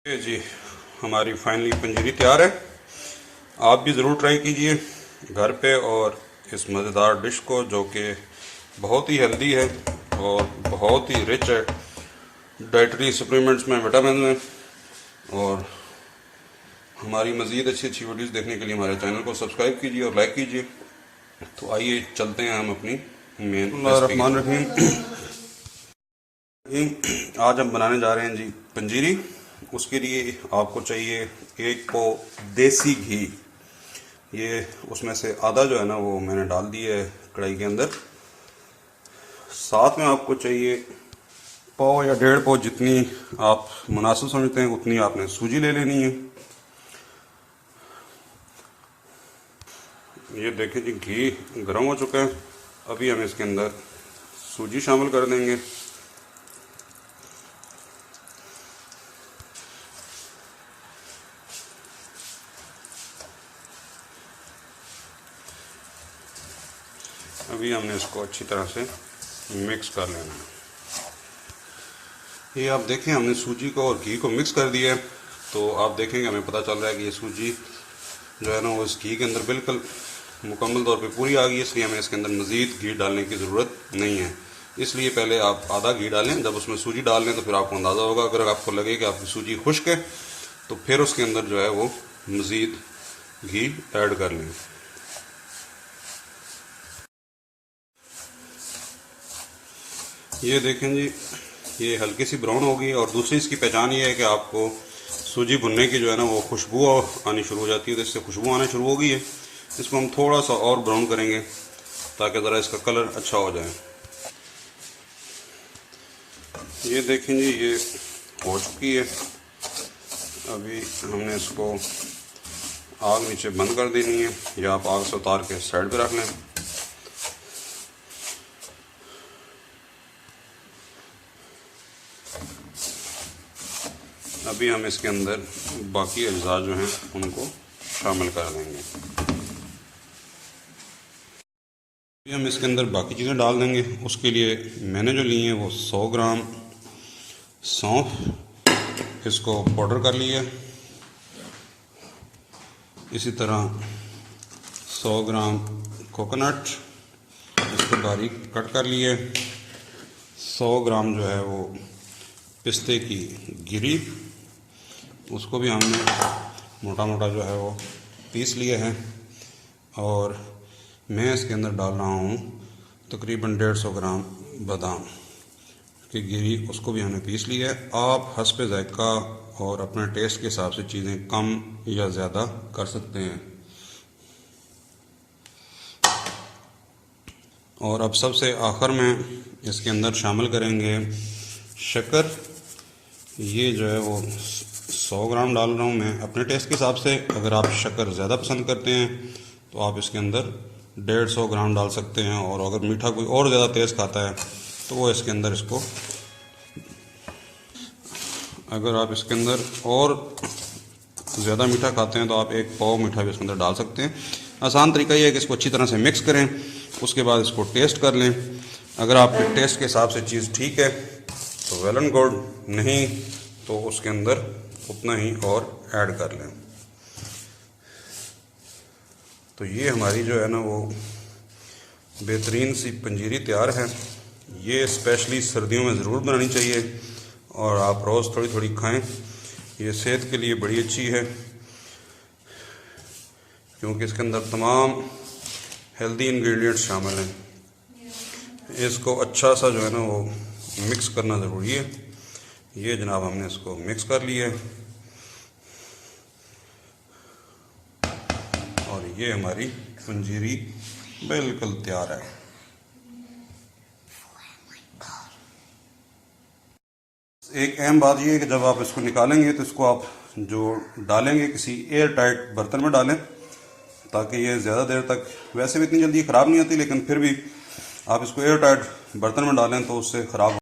ये जी हमारी फाइनली पंजीरी तैयार है। आप भी ज़रूर ट्राई कीजिए घर पे और इस मज़ेदार डिश को, जो कि बहुत ही हेल्दी है और बहुत ही रिच है डाइटरी सप्लीमेंट्स में, विटामिन में। और हमारी मज़ीद अच्छी अच्छी वीडियोज़ देखने के लिए हमारे चैनल को सब्सक्राइब कीजिए और लाइक कीजिए। तो आइए चलते हैं हम अपनी मेन रेसिपी। आज हम बनाने जा रहे हैं जी पंजीरी। उसके लिए आपको चाहिए एक पाव देसी घी। ये उसमें से आधा जो है ना वो मैंने डाल दिया है कढ़ाई के अंदर। साथ में आपको चाहिए पाव या 1.5 पाव, जितनी आप मुनासिब समझते हैं उतनी आपने सूजी ले लेनी है। ये देखिए जी घी गर्म हो चुका है। अभी हम इसके अंदर सूजी शामिल कर देंगे। अभी हमने इसको अच्छी तरह से मिक्स कर लेना है। ये आप देखें हमने सूजी को और घी को मिक्स कर दिया है, तो आप देखेंगे हमें पता चल रहा है कि ये सूजी जो है ना वो इस घी के अंदर बिल्कुल मुकम्मल तौर पे पूरी आ गई है। इसलिए हमें इसके अंदर मज़ीद घी डालने की ज़रूरत नहीं है। इसलिए पहले आप आधा घी डालें, जब उसमें सूजी डाल लें तो फिर आपको अंदाज़ा होगा। अगर आपको लगे कि आपकी सूजी खुश्क है तो फिर उसके अंदर जो है वो मज़ीद घी ऐड कर लें। ये देखें जी ये हल्की सी ब्राउन होगी। और दूसरी इसकी पहचान ये है कि आपको सूजी भुनने की जो है ना वो खुशबू आनी शुरू हो जाती है, तो इससे खुशबू आना शुरू हो गई है। इसको हम थोड़ा सा और ब्राउन करेंगे ताकि ज़रा इसका कलर अच्छा हो जाए। ये देखें जी ये हो चुकी है। अभी हमने इसको आग नीचे बंद कर देनी है, या आप आग से उतार के साइड पे रख लें। अभी हम इसके अंदर बाकी अज्जा जो हैं उनको शामिल कर देंगे। अभी हम इसके अंदर बाकी चीज़ें डाल देंगे। उसके लिए मैंने जो ली है वो 100 ग्राम सौंफ, इसको पाउडर कर लिया। इसी तरह 100 ग्राम कोकोनट, इसको बारीक कट कर लिए। 100 ग्राम जो है वो पिस्ते की गिरी, उसको भी हमने मोटा मोटा जो है वो पीस लिए हैं। और मैं इसके अंदर डाल रहा हूँ तकरीबन 150 ग्राम बादाम की गिरी, उसको भी हमने पीस लिया है। आप हस्बे ज़ायक़ा और अपने टेस्ट के हिसाब से चीज़ें कम या ज़्यादा कर सकते हैं। और अब सबसे आखिर में इसके अंदर शामिल करेंगे शक्कर। ये जो है वो 100 ग्राम डाल रहा हूँ मैं अपने टेस्ट के हिसाब से। अगर आप शक्कर ज़्यादा पसंद करते हैं तो आप इसके अंदर 150 ग्राम डाल सकते हैं। और अगर मीठा कोई और ज़्यादा तेज़ खाता है तो वो इसके अंदर इसको, अगर आप इसके अंदर और ज़्यादा मीठा खाते हैं तो आप 1 पाव मीठा भी इसके अंदर डाल सकते हैं। आसान तरीका ये है कि इसको अच्छी तरह से मिक्स करें, उसके बाद इसको टेस्ट कर लें। अगर आपके टेस्ट के हिसाब से चीज़ ठीक है तो वेल एंड गुड, नहीं तो उसके अंदर उतना ही और ऐड कर लें। तो ये हमारी जो है ना वो बेहतरीन सी पंजीरी तैयार है। ये स्पेशली सर्दियों में ज़रूर बनानी चाहिए और आप रोज़ थोड़ी थोड़ी खाएं। ये सेहत के लिए बड़ी अच्छी है क्योंकि इसके अंदर तमाम हेल्दी इंग्रेडिएंट्स शामिल हैं। इसको अच्छा सा जो है ना वो मिक्स करना ज़रूरी है। ये जनाब हमने इसको मिक्स कर लिया है और ये हमारी पंजीरी बिल्कुल तैयार है। एक अहम बात यह है कि जब आप इसको निकालेंगे तो इसको आप जो डालेंगे किसी एयर टाइट बर्तन में डालें, ताकि ये ज़्यादा देर तक, वैसे भी इतनी जल्दी ख़राब नहीं होती लेकिन फिर भी आप इसको एयर टाइट बर्तन में डालें तो उससे ख़राब